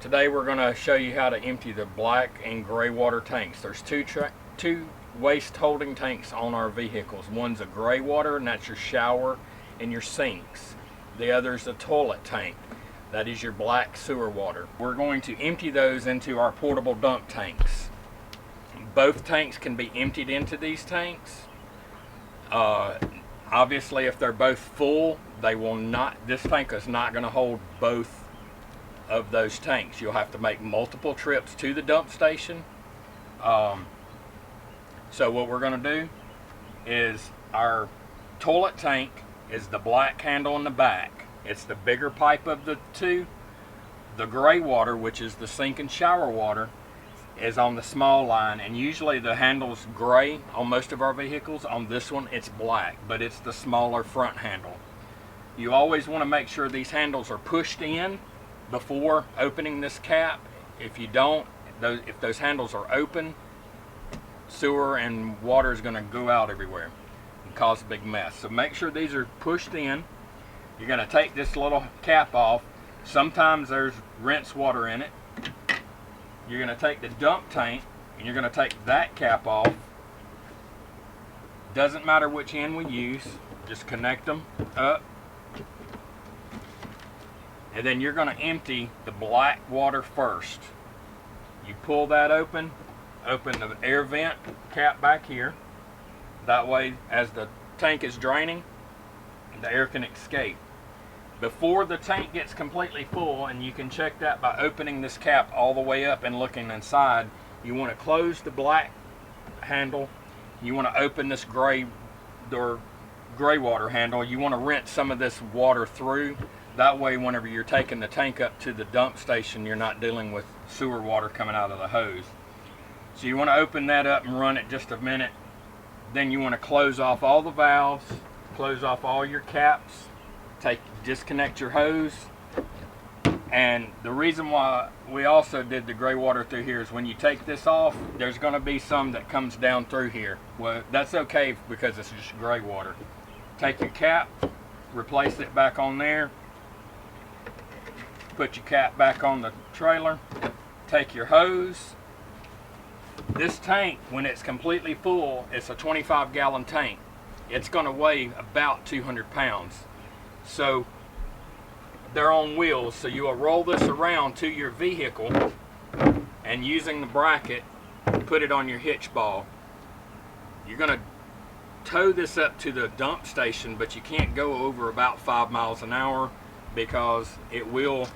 Today we're going to show you how to empty the black and gray water tanks. There's two waste holding tanks on our vehicles. One's a gray water, and that's your shower and your sinks. The other's a toilet tank. That is your black sewer water. We're going to empty those into our portable dump tanks. Both tanks can be emptied into these tanks. Obviously, if they're both full, they will not. This tank is not going to hold both of those tanks. You'll have to make multiple trips to the dump station. So what we're going to do is, our toilet tank is the black handle in the back. It's the bigger pipe of the two. The gray water, which is the sink and shower water, is on the small line, and usually the handle's gray on most of our vehicles. On this one it's black, but it's the smaller front handle. You always want to make sure these handles are pushed in before opening this cap. If you don't, if those handles are open, sewer and water is going to go out everywhere and cause a big mess. So make sure these are pushed in. You're going to take this little cap off. Sometimes there's rinse water in it. You're going to take the dump tank and you're going to take that cap off. Doesn't matter which end we use, just connect them up. And then you're going to empty the black water first. You pull that open the air vent cap back here. That way, as the tank is draining, the air can escape. Before the tank gets completely full, and you can check that by opening this cap all the way up and looking inside, you want to close the black handle. You want to open this gray water handle. You want to rinse some of this water through. That way, whenever you're taking the tank up to the dump station, you're not dealing with sewer water coming out of the hose. So you want to open that up and run it just a minute. Then you want to close off all the valves, close off all your caps, disconnect your hose. And the reason why we also did the gray water through here is when you take this off, there's going to be some that comes down through here. Well, that's okay because it's just gray water. Take your cap, replace it back on there, put your cap back on the trailer, take your hose. This tank, when it's completely full, it's a 25-gallon tank. It's going to weigh about 200 pounds. So they're on wheels, so you will roll this around to your vehicle, and using the bracket, put it on your hitch ball. You're going to tow this up to the dump station, but you can't go over about 5 miles an hour because it will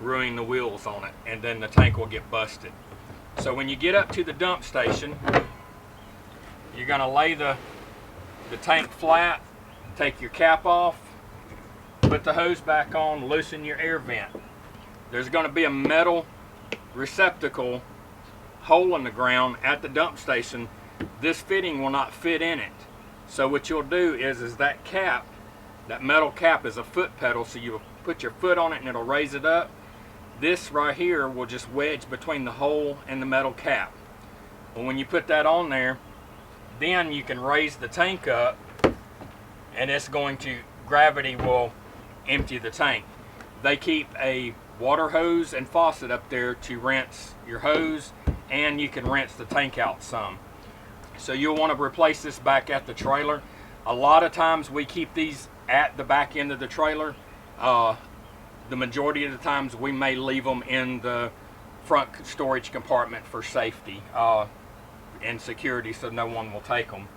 ruin the wheels on it, and then the tank will get busted. So when you get up to the dump station, you're going to lay the tank flat, take your cap off, put the hose back on, loosen your air vent. There's going to be a metal receptacle hole in the ground at the dump station. This fitting will not fit in it. So what you'll do is that cap, that metal cap, is a foot pedal, so you will put your foot on it and it'll raise it up. This right here will just wedge between the hole and the metal cap. Well, when you put that on there, then you can raise the tank up, and it's going to, gravity will empty the tank. They keep a water hose and faucet up there to rinse your hose, and you can rinse the tank out some. So you'll want to replace this back at the trailer. A lot of times we keep these at the back end of the trailer. The majority of the times we may leave them in the front storage compartment for safety and security, so no one will take them.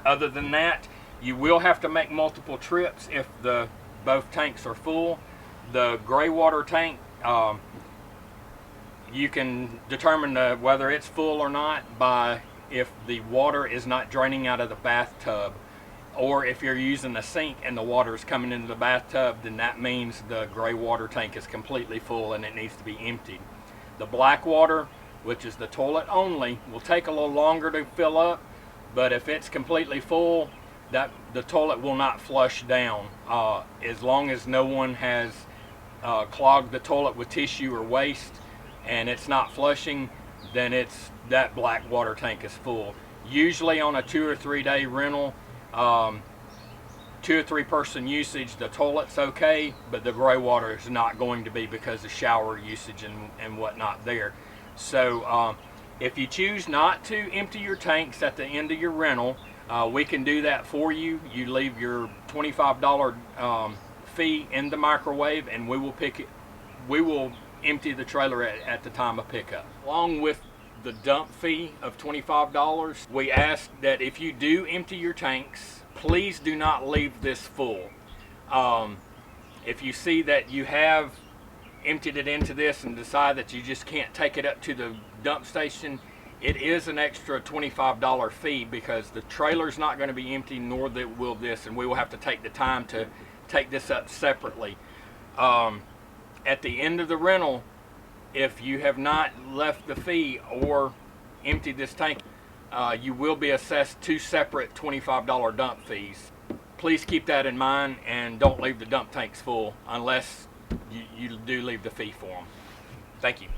Other than that, you will have to make multiple trips if both tanks are full. The gray water tank, you can determine whether it's full or not by if the water is not draining out of the bathtub, or if you're using a sink and the water is coming into the bathtub, then that means the gray water tank is completely full and it needs to be emptied. The black water, which is the toilet only, will take a little longer to fill up, but if it's completely full, the toilet will not flush down. As long as no one has clogged the toilet with tissue or waste and it's not flushing, then that black water tank is full. Usually on a 2 or 3 day rental, 2 or 3 person usage, the toilet's okay, but the gray water is not going to be because of shower usage and whatnot there. So if you choose not to empty your tanks at the end of your rental, we can do that for you. You leave your $25 fee in the microwave, and we will empty the trailer at the time of pickup. Along with the dump fee of $25, we ask that if you do empty your tanks, please do not leave this full. If you see that you have emptied it into this and decide that you just can't take it up to the dump station, it is an extra $25 fee because the trailer's not going to be empty, nor will this, and we will have to take the time to take this up separately. At the end of the rental, if you have not left the fee or emptied this tank, you will be assessed 2 separate $25 dump fees. Please keep that in mind and don't leave the dump tanks full unless you do leave the fee for them. Thank you.